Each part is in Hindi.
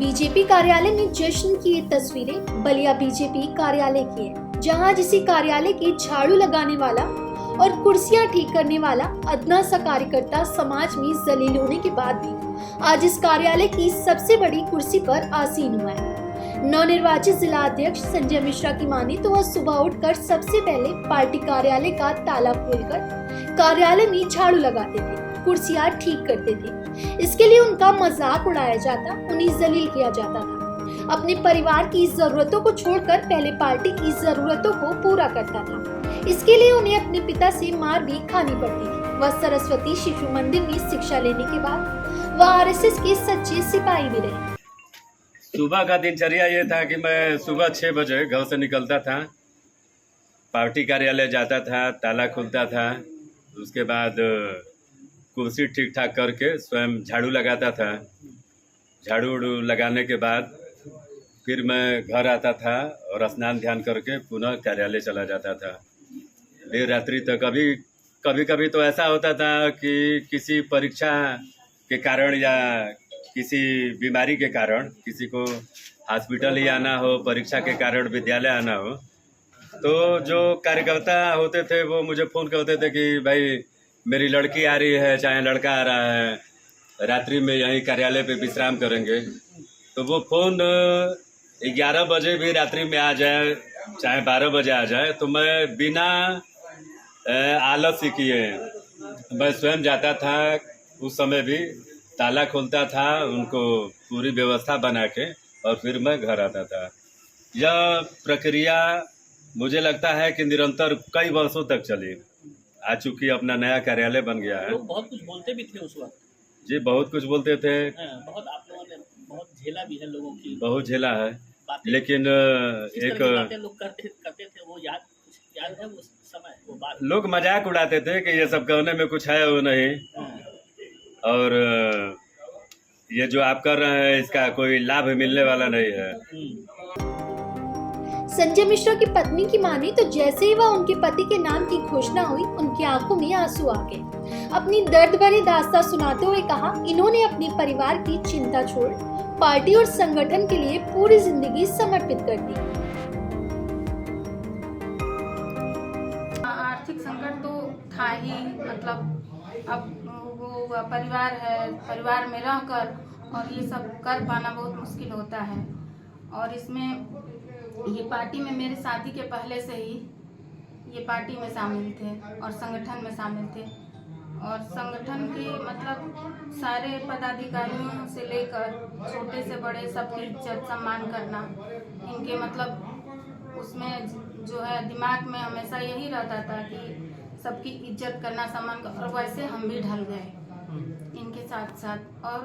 बीजेपी कार्यालय में जश्न की ये तस्वीरें बलिया बीजेपी कार्यालय की है, जहां जिसी कार्यालय की झाड़ू लगाने वाला और कुर्सियां ठीक करने वाला अदना सा कार्यकर्ता समाज में जलील होने के बाद भी आज इस कार्यालय की सबसे बड़ी कुर्सी पर आसीन हुआ है। नवनिर्वाचित जिला अध्यक्ष संजय मिश्रा की माने तो वह सुबह उठकर सबसे पहले पार्टी कार्यालय का ताला खोलकर कार्यालय में झाड़ू लगाते थे, कुर्सियां ठीक करते थे। इसके लिए उनका मजाक उड़ाया जाता, उन्हें जलील किया जाता था। अपने परिवार की जरूरतों को छोड़कर पहले पार्टी की जरूरतों को पूरा करता था। इसके लिए उन्हें अपने पिता से मार भी खानी पड़ती थी। वह सरस्वती शिशु मंदिर में शिक्षा लेने के बाद वह आरएसएस के सच्चे सिपाही भी रहे। सुबह का दिनचर्या ये था कि मैं सुबह 6 बजे घर से निकलता था, पार्टी कार्यालय जाता था, ताला खुलता था, उसके बाद कुर्सी ठीक ठाक करके स्वयं झाड़ू लगाता था। झाड़ू लगाने के बाद फिर मैं घर आता था और स्नान ध्यान करके पुनः कार्यालय चला जाता था देर रात्रि तक। कभी कभी तो ऐसा होता था कि किसी परीक्षा के कारण या किसी बीमारी के कारण किसी को हॉस्पिटल ही आना हो, परीक्षा के कारण विद्यालय आना हो, तो जो कार्यकर्ता होते थे वो मुझे फ़ोन करते थे कि भाई मेरी लड़की आ रही है, चाहे लड़का आ रहा है, रात्रि में यहीं कार्यालय पे विश्राम करेंगे। तो वो फ़ोन 11 बजे भी रात्रि में आ जाए, चाहे 12 बजे आ जाए, तो मैं बिना आलस्य किए मैं स्वयं जाता था। उस समय भी ताला खोलता था, उनको पूरी व्यवस्था बना के, और फिर मैं घर आता था। यह प्रक्रिया मुझे लगता है कि निरंतर कई वर्षों तक चली। आज चूंकि अपना नया कार्यालय बन गया है। लोग बहुत कुछ बोलते भी थे उस वक्त। जी, बहुत कुछ बोलते थे। बहुत आप लोगों ने बहुत झेला भी है, लोगों की बहुत झेला है, लेकिन एक लोग करते थे, वो याद है उस समय वो बात। लोग मजाक उड़ाते थे कि ये सब करने में कुछ है वो नहीं, और ये जो आप कर रहे हैं इसका कोई लाभ मिलने वाला नहीं है। संजय मिश्रा की पत्नी की माने तो जैसे ही वह उनके पति के नाम की घोषणा हुई, उनकी आंखों में आंसू आ गए। अपनी दर्द भरी दास्तां सुनाते हुए कहा, इन्होंने अपने परिवार की चिंता छोड़ पार्टी और संगठन के लिए पूरी जिंदगी समर्पित कर दी। आर्थिक संकट तो था ही, मतलब अब वो परिवार है, परिवार में रहकर और ये सब कर पाना बहुत मुश्किल होता है। और इसमें ये पार्टी में मेरे शादी के पहले से ही ये पार्टी में शामिल थे और संगठन में शामिल थे। और संगठन के मतलब सारे पदाधिकारियों से लेकर छोटे से बड़े सबकी इज्जत सम्मान करना, इनके मतलब उसमें जो है दिमाग में हमेशा यही रहता था कि सबकी इज्जत करना, सम्मान करना। और वैसे हम भी ढल गए इनके साथ साथ, और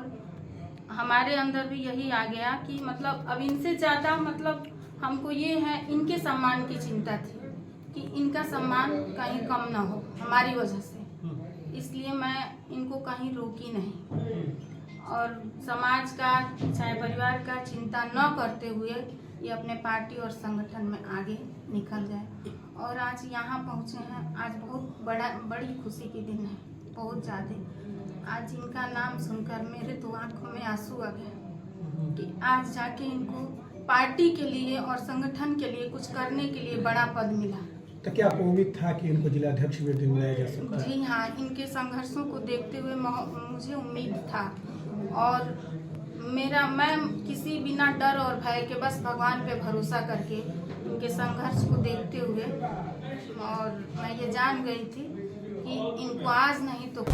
हमारे अंदर भी यही आ गया कि मतलब अब इनसे ज़्यादा मतलब हमको ये है, इनके सम्मान की चिंता थी कि इनका सम्मान कहीं कम ना हो हमारी वजह से। इसलिए मैं इनको कहीं रोकी नहीं, और समाज का चाहे परिवार का चिंता न करते हुए ये अपने पार्टी और संगठन में आगे निकल गए। और आज यहाँ पहुँचे हैं, आज बहुत बड़ी खुशी की दिन है, बहुत ज़्यादा। आज इनका नाम सुनकर मेरे तो आंखों में आंसू आ गए कि आज जाके इनको पार्टी के लिए और संगठन के लिए कुछ करने के लिए बड़ा पद मिला। तो क्या आपको उम्मीद था कि इनको जिला अध्यक्ष भी बनाया जा सकता है? जी हाँ, इनके संघर्षों को देखते हुए मुझे उम्मीद था, और मैं किसी बिना डर और भय के बस भगवान पे भरोसा करके इनके संघर्ष को देखते हुए, और मैं ये जान गई थी कि इनको आज नहीं तो